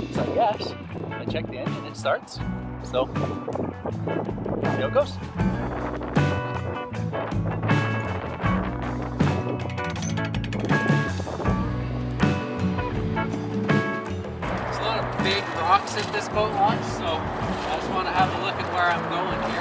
floats, I guess. I check the engine, it starts. So, see how it goes. There's a lot of big rocks at this boat launch, so I just want to have a look at where I'm going here.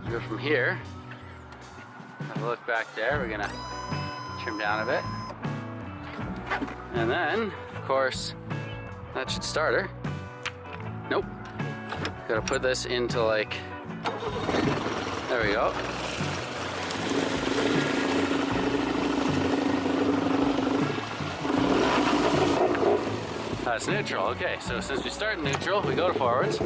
Go from here, have a look back there. We're gonna trim down a bit, and then of course that should start her. Nope, gotta put this into like, there we go. That's neutral. Okay, so since we start in neutral, we go to forwards.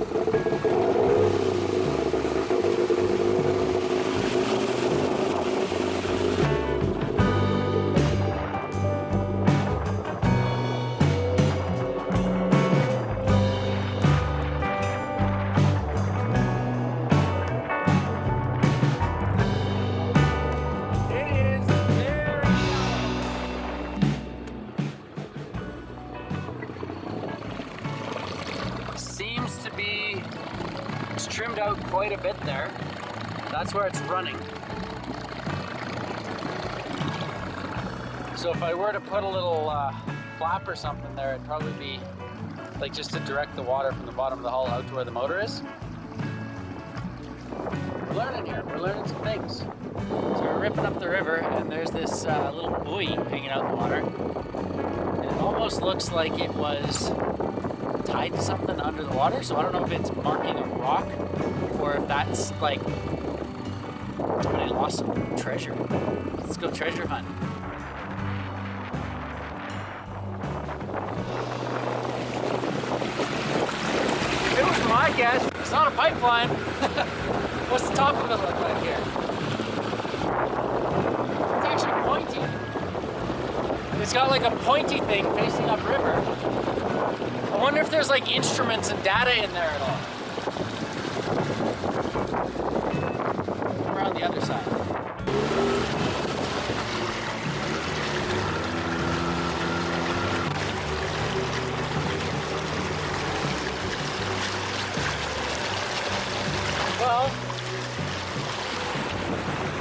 Trimmed out quite a bit there. That's where it's running. So if I were to put a little flap or something there, it'd probably be like just to direct the water from the bottom of the hull out to where the motor is. We're learning here, we're learning some things. So we're ripping up the river and there's this little buoy hanging out in the water. And it almost looks like it was tied to something under the water, so I don't know if it's marking a rock or if that's like somebody lost some treasure. Let's go treasure hunt. It was my guess. It's not a pipeline. What's the top of it look like here? It's actually pointy. It's got like a pointy thing facing upriver. I wonder if there's like instruments and data in there at all. Around the other side. Well,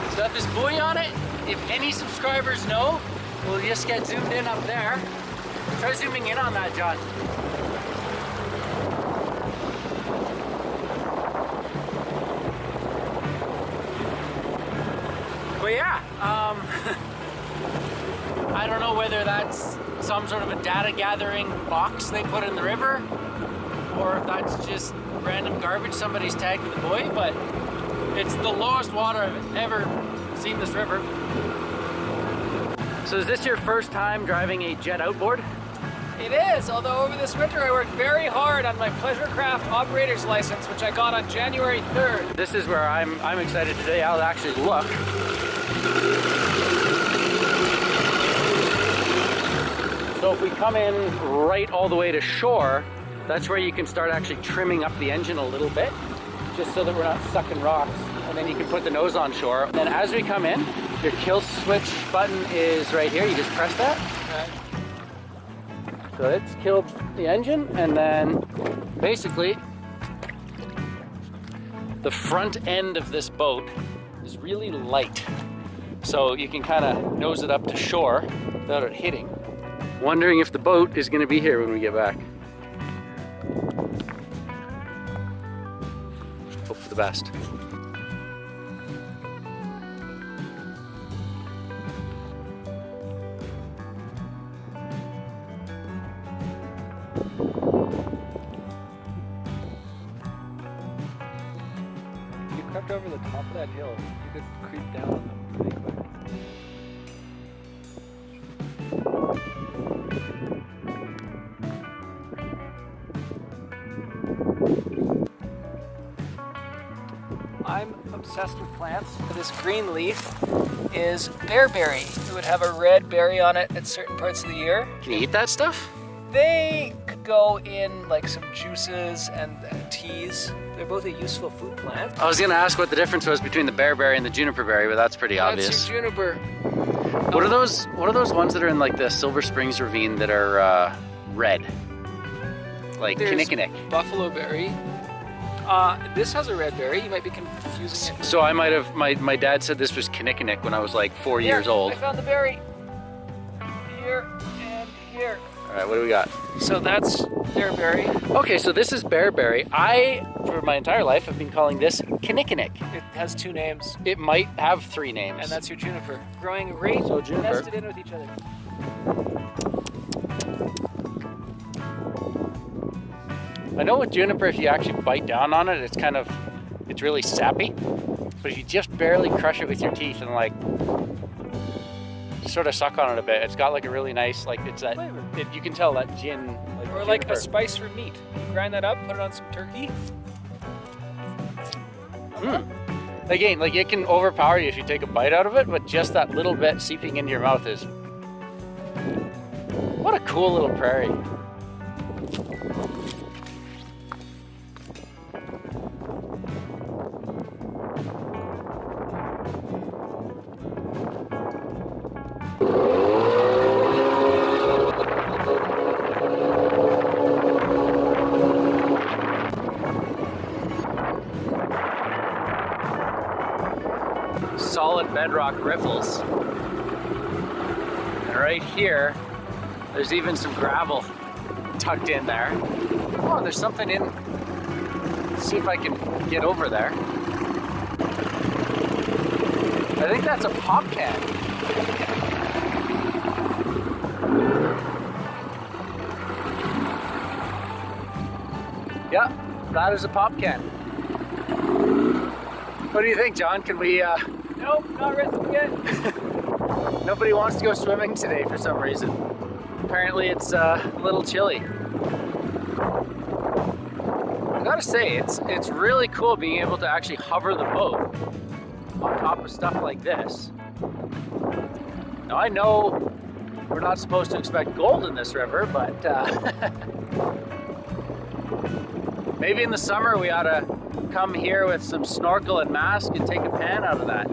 it's got this buoy on it. If any subscribers know, we'll just get zoomed in up there. Try zooming in on that, John. But yeah, I don't know whether that's some sort of a data gathering box they put in the river, or if that's just random garbage somebody's tagged with a buoy, but it's the lowest water I've ever seen this river. So is this your first time driving a Jet Outboard? It is, although over this winter I worked very hard on my pleasure craft operator's license, which I got on January 3rd. This is where I'm excited today. I'll actually look. So if we come in right all the way to shore, that's where you can start actually trimming up the engine a little bit, just so that we're not sucking rocks. And then you can put the nose on shore. And then as we come in, your kill switch button is right here. You just press that. Okay. So it's killed the engine, and then basically the front end of this boat is really light. So you can kind of nose it up to shore without it hitting. Wondering if the boat is going to be here when we get back. Hope for the best. If you crept over the top of that hill, you could creep down on them pretty quick. ancestor plants for this green leaf is bearberry. It would have a red berry on it at certain parts of the year. Can you eat that stuff? They could go in like some juices and teas. They're both a useful food plant. I was gonna ask what the difference was between the bearberry and the juniper berry, but that's pretty obvious. That's your juniper. What are those ones that are in like the Silver Springs ravine that are red? Like kinnikinnick. Buffalo berry. This has a red berry. You might be confusing it. So I might have, my dad said this was kinnikinnick when I was like 4 years old. I found the berry. Here and here. All right, what do we got? So that's bearberry. Okay, so this is bearberry. I, for my entire life, have been calling this kinnikinnick. It has 2 names. It might have 3 names. And that's your juniper. Growing right So juniper. nested in with each other. I know with juniper, if you actually bite down on it, it's really sappy. But if you just barely crush it with your teeth and like sort of suck on it a bit, it's got like a really nice, like it's that, flavor. You can tell that gin. Or like a spice for meat. You grind that up, put it on some turkey. Again, like it can overpower you if you take a bite out of it, but just that little bit seeping into your mouth is, what a cool little prairie. Solid bedrock riffles. And right here, there's even some gravel tucked in there. Oh, there's something in. Let's see if I can get over there. I think that's a pop can. Yeah, that is a pop can. What do you think, John? Can we, Nope, not risking it. Nobody wants to go swimming today for some reason. Apparently it's a little chilly. I gotta say, it's really cool being able to actually hover the boat on top of stuff like this. Now I know we're not supposed to expect gold in this river, but maybe in the summer we ought to come here with some snorkel and mask and take a pan out of that.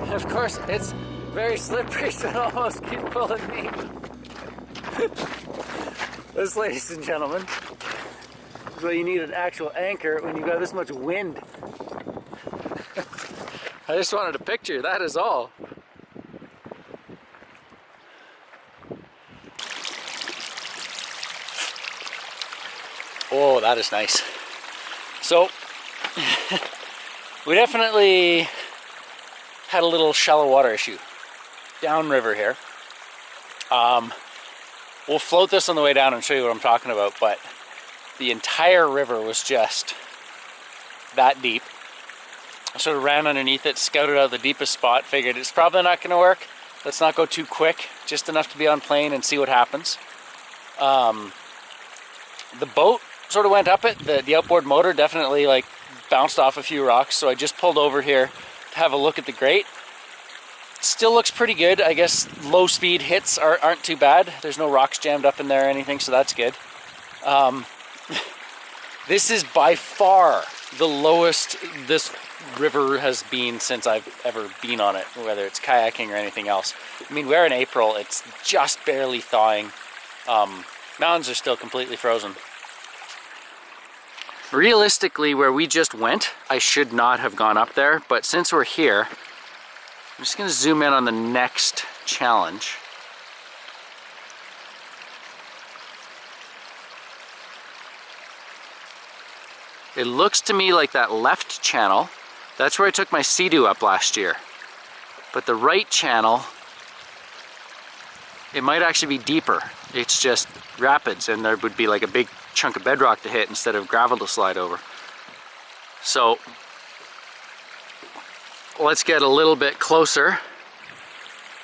And of course, it's very slippery, so it almost keeps pulling me. This, ladies and gentlemen, is why you need an actual anchor when you got this much wind. I just wanted a picture, that is all. Oh, that is nice. So, we definitely had a little shallow water issue downriver here. We'll float this on the way down and show you what I'm talking about, but the entire river was just that deep. I sort of ran underneath it, scouted out the deepest spot, figured it's probably not going to work. Let's not go too quick, just enough to be on plane and see what happens. The boat sort of went up it. The outboard motor definitely like bounced off a few rocks, so I just pulled over here to have a look at the grate. Still looks pretty good. I guess low speed hits aren't too bad. There's no rocks jammed up in there or anything, so that's good. This is by far the lowest this river has been since I've ever been on it, whether it's kayaking or anything else. I mean, we're in April, it's just barely thawing. Mountains are still completely frozen. Realistically, where we just went, I should not have gone up there, but since we're here, I'm just going to zoom in on the next challenge. It looks to me like that left channel, that's where I took my Sea-Doo up last year. But the right channel, it might actually be deeper. It's just rapids and there would be like a big chunk of bedrock to hit instead of gravel to slide over. So let's get a little bit closer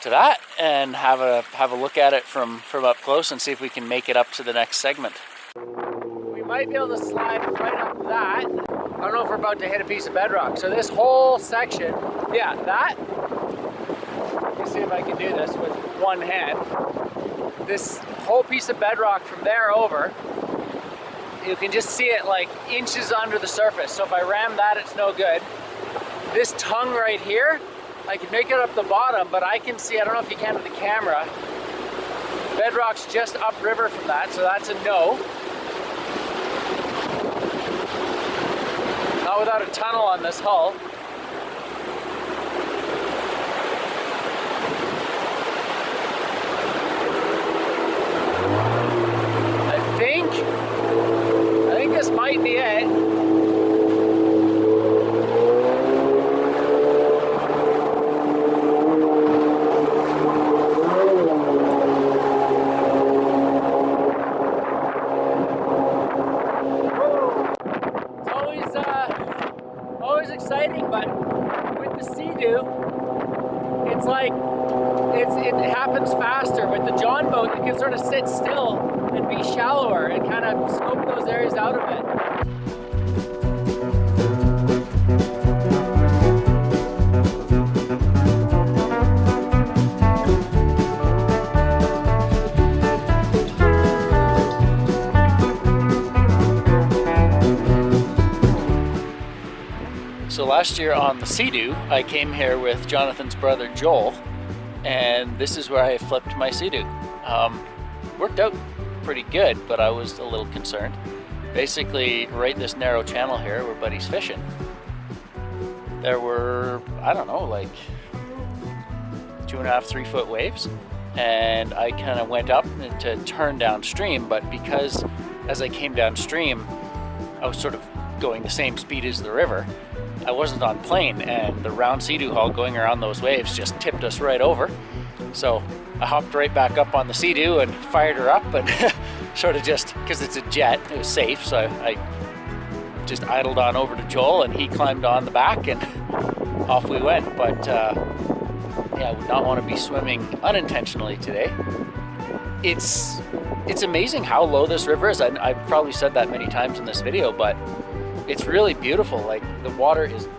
to that and have a look at it from up close and see if we can make it up to the next segment. We might be able to slide right up that. I don't know if we're about to hit a piece of bedrock. So this whole section, yeah, that. Let me see if I can do this with one hand. This whole piece of bedrock from there over, you can just see it like inches under the surface. So if I ram that, it's no good. This tongue right here, I can make it up the bottom, but I can see, I don't know if you can with the camera, bedrock's just upriver from that, so that's a no. Not without a tunnel on this hull. I think this might be it. Exciting, but with the Sea-Doo, it's like it happens faster. With the Jon Boat, you can sort of sit still and be shallower and kind of scope those areas out a bit. So last year on the Sea-Doo, I came here with Jonathan's brother Joel, and this is where I flipped my Sea-Doo. Worked out pretty good, but I was a little concerned. Basically, right this narrow channel here where Buddy's fishing, there were, I don't know, like 2.5, 3 foot waves, and I kind of went up to turn downstream, but because as I came downstream, I was sort of going the same speed as the river. I wasn't on plane, and the round Sea-Doo hull going around those waves just tipped us right over. So I hopped right back up on the Sea-Doo and fired her up, and sort of just, because it's a jet, it was safe, so I just idled on over to Joel, and he climbed on the back, and off we went. But yeah, I would not want to be swimming unintentionally today. It's amazing how low this river is. I've probably said that many times in this video, but it's really beautiful. Like, the water is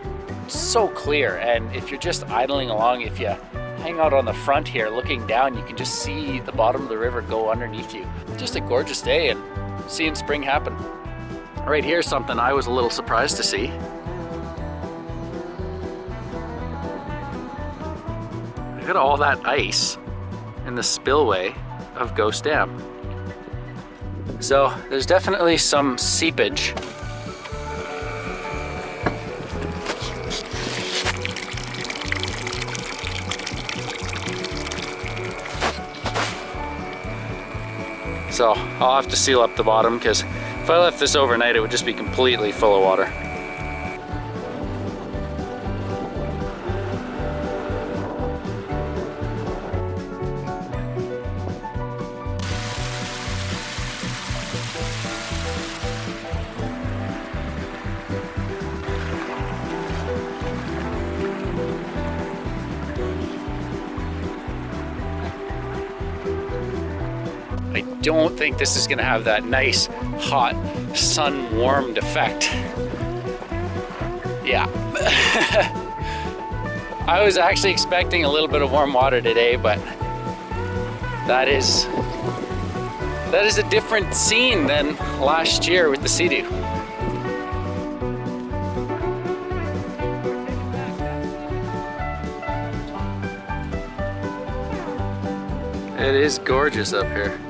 so clear, and if you're just idling along, if you hang out on the front here looking down, you can just see the bottom of the river go underneath you. Just a gorgeous day, and seeing spring happen. Right here's something I was a little surprised to see. Look at all that ice in the spillway of Ghost Dam. So there's definitely some seepage. So I'll have to seal up the bottom, because if I left this overnight, it would just be completely full of water. I don't think this is gonna have that nice, hot, sun-warmed effect. Yeah. I was actually expecting a little bit of warm water today, but that is a different scene than last year with the Sea-Doo. It is gorgeous up here.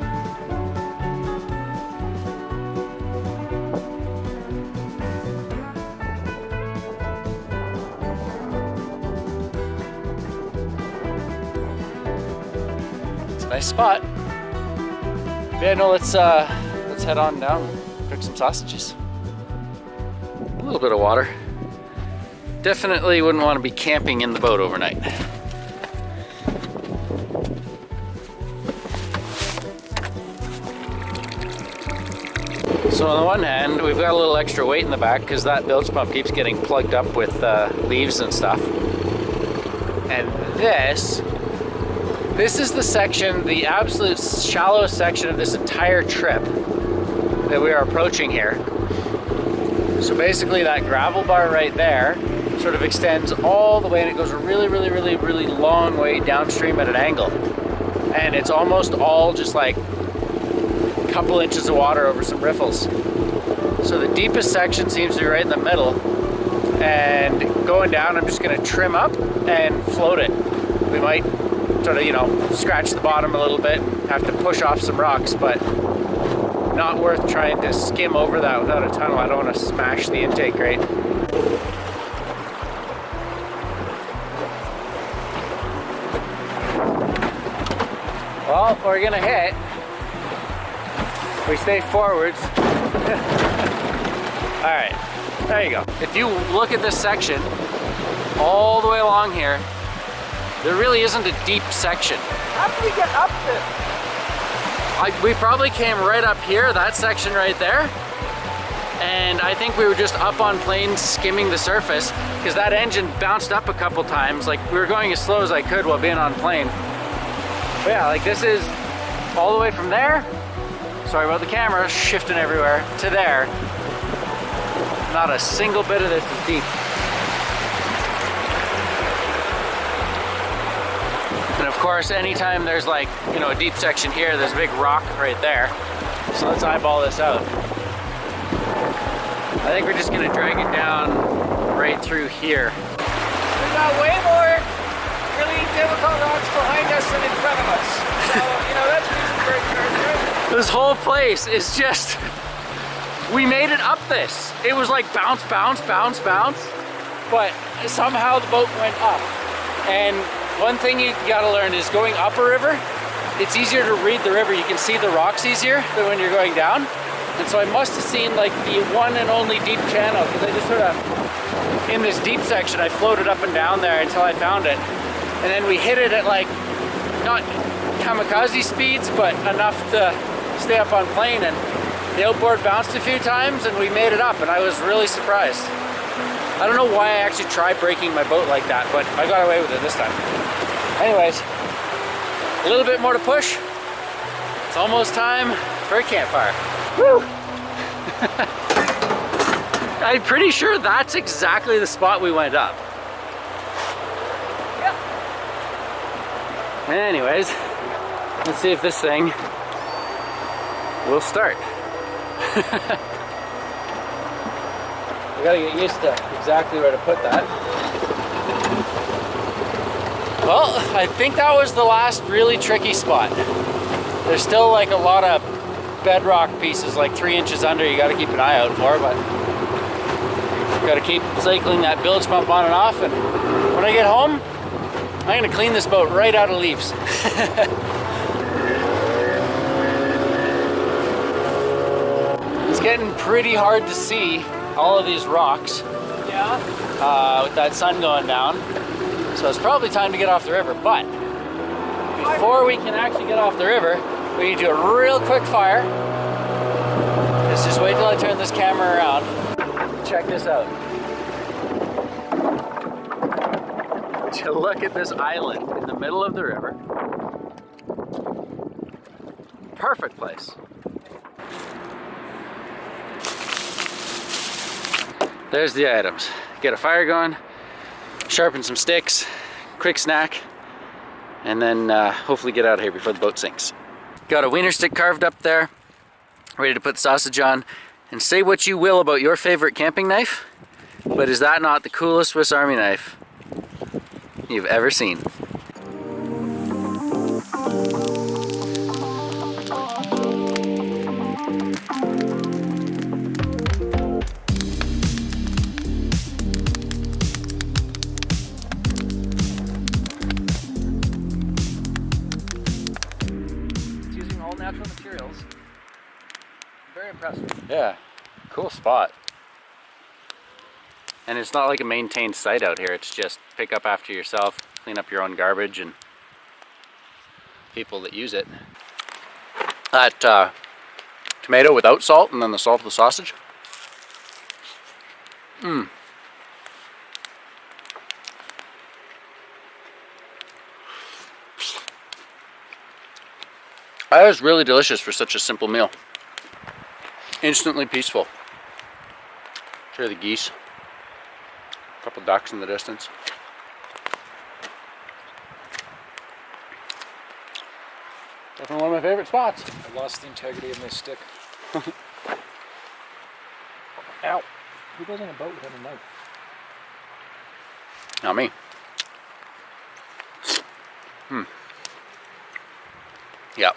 Nice spot. Yeah, no, let's head on down, cook some sausages. A little bit of water. Definitely wouldn't want to be camping in the boat overnight. So on the one hand, we've got a little extra weight in the back because that bilge pump keeps getting plugged up with leaves and stuff. And this is the section, the absolute shallowest section of this entire trip that we are approaching here. So basically that gravel bar right there sort of extends all the way, and it goes a really, really, really, really long way downstream at an angle. And it's almost all just like a couple inches of water over some riffles. So the deepest section seems to be right in the middle. And going down, I'm just gonna trim up and float it. We might sort of, you know, scratch the bottom a little bit, have to push off some rocks, but not worth trying to skim over that without a tunnel. I don't want to smash the intake grate. Well, we're gonna hit. We stay forwards. All right, there you go. If you look at this section, all the way along here, there really isn't a deep section. How did we get up this? We probably came right up here, that section right there. And I think we were just up on planes skimming the surface because that engine bounced up a couple times. Like we were going as slow as I could while being on plane. But yeah, like this is all the way from there. Sorry about the camera, shifting everywhere, to there. Not a single bit of this is deep. And of course, anytime there's like, you know, a deep section here, there's a big rock right there. So let's eyeball this out. I think we're just gonna drag it down right through here. We got way more really difficult rocks behind us than in front of us. So, you know, that's reason for encouragement. This whole place is just, we made it up this. It was like bounce, bounce, bounce, bounce, but somehow the boat went up. And one thing you gotta learn is going up a river, it's easier to read the river. You can see the rocks easier than when you're going down. And so I must have seen like the one and only deep channel, because I just sort of, in this deep section, I floated up and down there until I found it. And then we hit it at like, not kamikaze speeds, but enough to stay up on plane. And the outboard bounced a few times and we made it up, and I was really surprised. I don't know why I actually tried breaking my boat like that, but I got away with it this time. Anyways, a little bit more to push. It's almost time for a campfire. Woo! I'm pretty sure that's exactly the spot we went up. Yep. Anyways, let's see if this thing will start. I gotta get used to exactly where to put that. Well, I think that was the last really tricky spot. There's still like a lot of bedrock pieces like 3 inches under you gotta keep an eye out for, but gotta keep cycling that bilge pump on and off, and when I get home, I'm gonna clean this boat right out of leaves. It's getting pretty hard to see all of these rocks. Yeah. With that sun going down. So it's probably time to get off the river, but before we can actually get off the river, we need to do a real quick fire. Let's just wait till I turn this camera around. Check this out. To look at this island in the middle of the river. Perfect place. There's the items. Get a fire going, sharpen some sticks, quick snack, and then hopefully get out of here before the boat sinks. Got a wiener stick carved up there, ready to put sausage on. And say what you will about your favorite camping knife, but is that not the coolest Swiss Army knife you've ever seen? It's using all natural materials. Very impressive. Yeah, cool spot. And it's not like a maintained site out here, it's just pick up after yourself, clean up your own garbage and people that use it. That tomato without salt and then the salt of the sausage. That was really delicious for such a simple meal. Instantly peaceful. Hear the geese. A couple ducks in the distance. Definitely one of my favorite spots. I lost the integrity of my stick. Ow. Who goes on a boat without a knife? Not me. Yeah.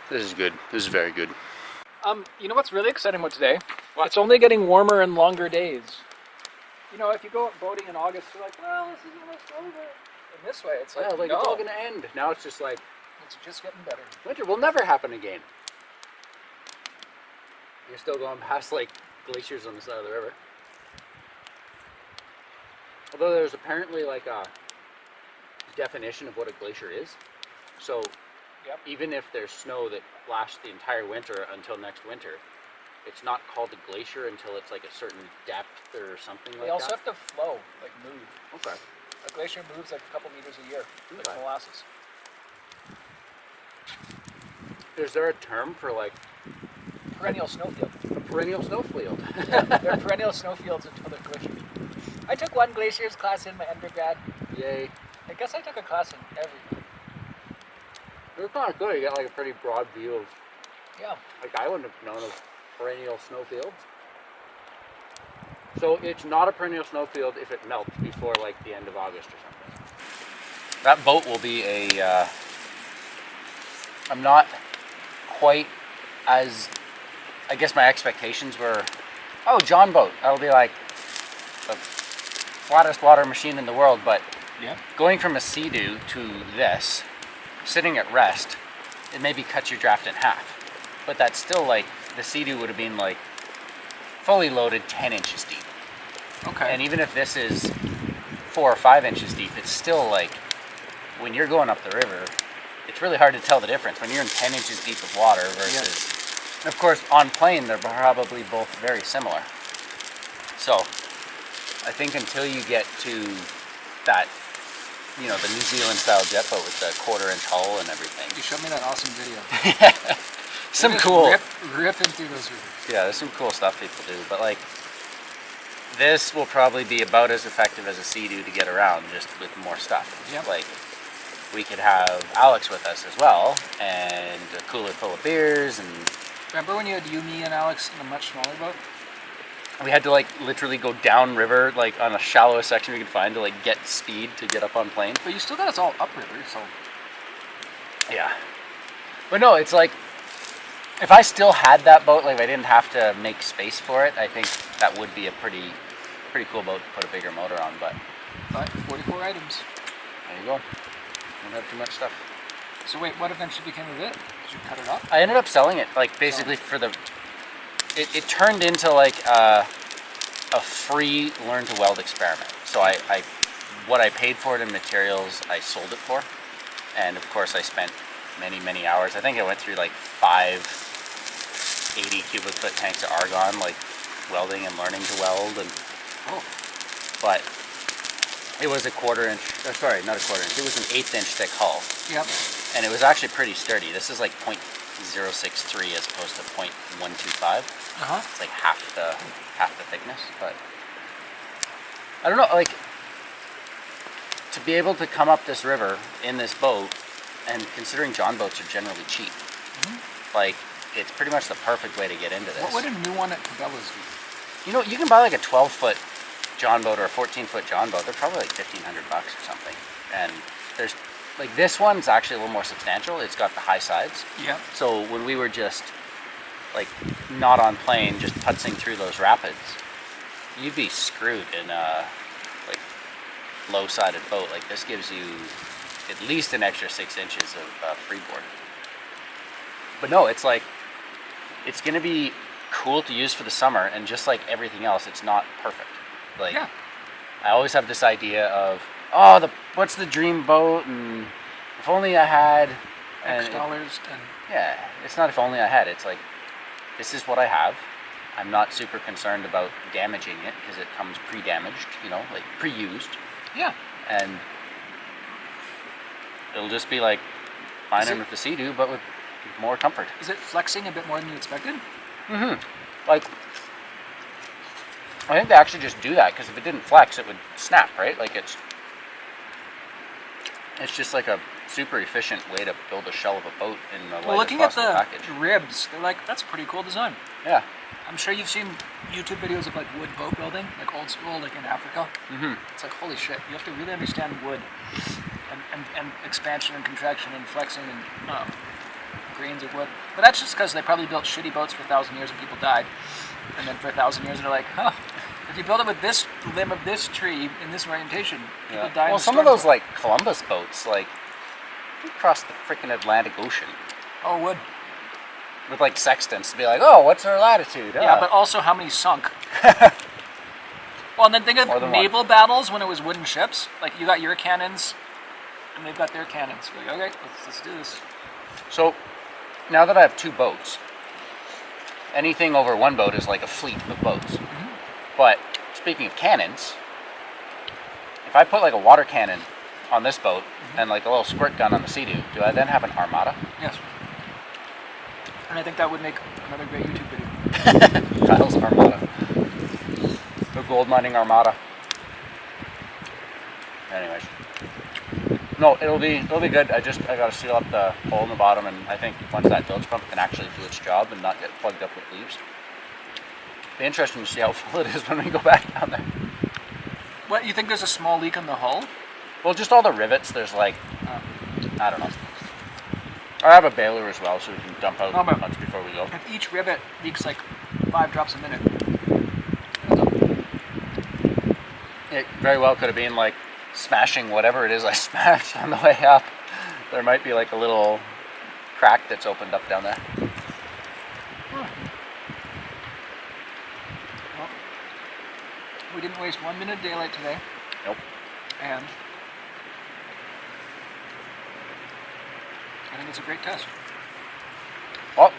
This is good. This is very good. You know what's really exciting about today? What? It's only getting warmer and longer days. You know, if you go out boating in August, you're like, well, this is almost over. And this way, it's like, Yeah, like no, it's all gonna end. Now it's just like it's just getting better. winter will never happen again. You're still going past like glaciers on the side of the river. Although there's apparently like a definition of what a glacier is. So even if there's snow that lasts the entire winter until next winter, it's not called a glacier until it's like a certain depth or something like that. They also have to flow, like move. Okay. A glacier moves like a couple meters a year, like molasses. Is there a term for like Perennial snowfield. a perennial snowfield? They're perennial snowfields until they're glaciers. I took one glaciers class in my undergrad. Yay. I guess I took a class in everything. It was kind of good. You got like a pretty broad view of, Yeah. like I wouldn't have known of perennial snowfields. So it's not a perennial snowfield if it melts before like the end of August or something. That boat will be a, I'm not quite as, I guess my expectations were, oh, Jon Boat, that'll be like the flattest water machine in the world, but going from a Sea-Doo to this, sitting at rest, it maybe cuts your draft in half. But that's still like, the Sea-Doo would have been like fully loaded 10 inches deep. Okay. And even if this is 4 or 5 inches deep, it's still like, when you're going up the river, it's really hard to tell the difference when you're in 10 inches deep of water versus, and of course on plane they're probably both very similar. So I think until you get to that, you know, the New Zealand style jet boat with the 1/4-inch hull and everything. You showed me that awesome video. Some cool. Ripping through those rivers. Yeah, there's some cool stuff people do, but like this will probably be about as effective as a Sea-Doo to get around, just with more stuff. Yep. Like we could have Alex with us as well, and a cooler full of beers, and Remember when you had you, me, and Alex in a much smaller boat? we had to like literally go down river, like on the shallowest section we could find to like get speed to get up on plane. But you still got us all upriver, so. Yeah. But no, it's like, if I still had that boat, like if I didn't have to make space for it, I think that would be a pretty cool boat to put a bigger motor on, but. 44 items. There you go. Don't have too much stuff. So wait, what eventually became of it? Did you cut it up? I ended up selling it, like basically for the, it turned into like a free learn to weld experiment. So I what I paid for it in materials, I sold it for. And of course I spent many hours. I think I went through like 5 80 cubic foot tanks of argon, like welding and learning to weld. And but it was a 1/4-inch, sorry, not a 1/4-inch, it was an 1/8 inch thick hull. Yep. And it was actually pretty sturdy. This is like 0.063 as opposed to 0.125. It's like half the thickness, but I don't know, like to be able to come up this river in this boat, and considering Jon boats are generally cheap, like it's pretty much the perfect way to get into this. What would a new one at Cabela's be? You know, you can buy like a 12-foot Jon boat or a 14-foot Jon boat. They're probably like $1,500 or something. And there's like this one's actually a little more substantial. It's got the high sides. Yeah. So when we were just like not on plane, just putzing through those rapids, you'd be screwed in a like low-sided boat. Like this gives you at least an extra 6 inches of freeboard. But no, it's like it's gonna be cool to use for the summer, and just like everything else, it's not perfect. Like I always have this idea of, oh, what's the dream boat, and if only I had X dollars and yeah, it's not if only I had. It's like this is what I have. I'm not super concerned about damaging it because it comes pre-damaged, you know, like pre-used. Yeah. And it'll just be like finer with the Sea-Doo, but with more comfort. Is it flexing a bit more than you expected? Mm-hmm. Like, I think they actually just do that because if it didn't flex, it would snap, right? Like it's just like a super efficient way to build a shell of a boat in the Well, lightest looking at possible the package. ribs, they're like, that's a pretty cool design. Yeah. I'm sure you've seen YouTube videos of like wood boat building, like old school, like in Africa. Mm-hmm. It's like, holy shit, you have to really understand wood and expansion and contraction and flexing and grains of wood. But that's just because they probably built shitty boats for 1,000 years and people died. And then for 1,000 years they're like, huh, if you build it with this limb of this tree in this orientation, people die. Well, some of those like Columbus boats, like across the freaking Atlantic Ocean. Oh, wood. With like sextants to be like, oh, what's our latitude? Yeah, but also how many sunk? Well, and then think of naval battles when it was wooden ships. Like you got your cannons, and they've got their cannons. You're like, okay, let's do this. So now that I have 2 boats, anything over 1 boat is like a fleet of boats. Mm-hmm. But speaking of cannons, if I put like a water cannon on this boat and like a little squirt gun on the Sea-Doo, do I then have an armada? Yes. And I think that would make another great YouTube video. Kyle's armada. The gold mining armada. Anyways. No, it'll be good. I gotta seal up the hole in the bottom, and I think once that bilge pump can actually do its job and not get plugged up with leaves. It'll be interesting to see how full it is when we go back down there. What, you think there's a small leak in the hull? Well, just all the rivets, there's like, I don't know. I have a baler as well, so we can dump out much before we go. If each rivet leaks like 5 drops a minute. It very well could have been like smashing whatever it is I smashed on the way up. There might be like a little crack that's opened up down there. Well, we didn't waste 1 minute of daylight today. Nope. And I think it's a great test. Well,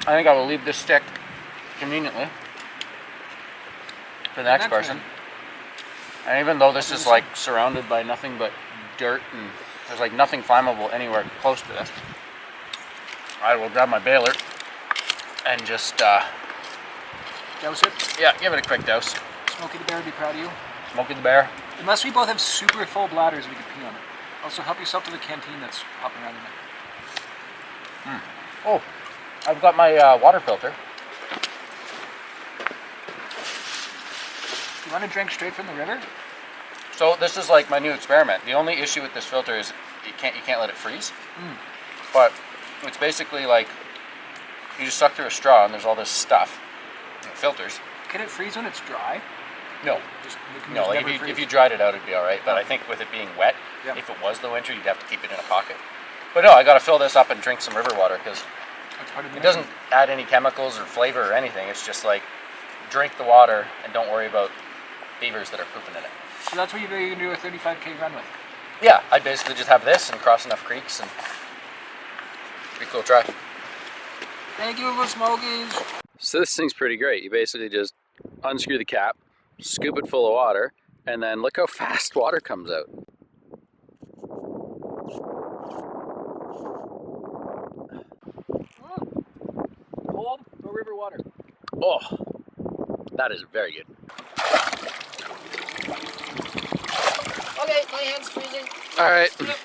I think I will leave this stick conveniently for the next person. And even though this is like surrounded by nothing but dirt and there's like nothing flammable anywhere close to this, I will grab my baler and just Douse it? yeah, give it a quick douse. Smokey the Bear would be proud of you. Smokey the Bear. Unless we both have super full bladders, we can pee on it. Also, help yourself to the canteen that's hopping around in there. Oh, I've got my water filter. You want to drink straight from the river? So this is like my new experiment. The only issue with this filter is you can't let it freeze. But it's basically like you just suck through a straw and there's all this stuff. It filters. Can it freeze when it's dry? No. No, like if you dried it out, it'd be all right. But I think with it being wet, if it was the winter, you'd have to keep it in a pocket. But no, I got to fill this up and drink some river water because it doesn't add any chemicals or flavor or anything. It's just like drink the water and don't worry about beavers that are pooping in it. So that's what you're going to do a 35K run with? Yeah, I basically just have this and cross enough creeks and pretty cool try. Thank you for smokies. So this thing's pretty great. You basically just unscrew the cap, scoop it full of water, and then look how fast water comes out. Cold or river water? Oh, that is very good. Okay, my hand's freezing. All right. Yep.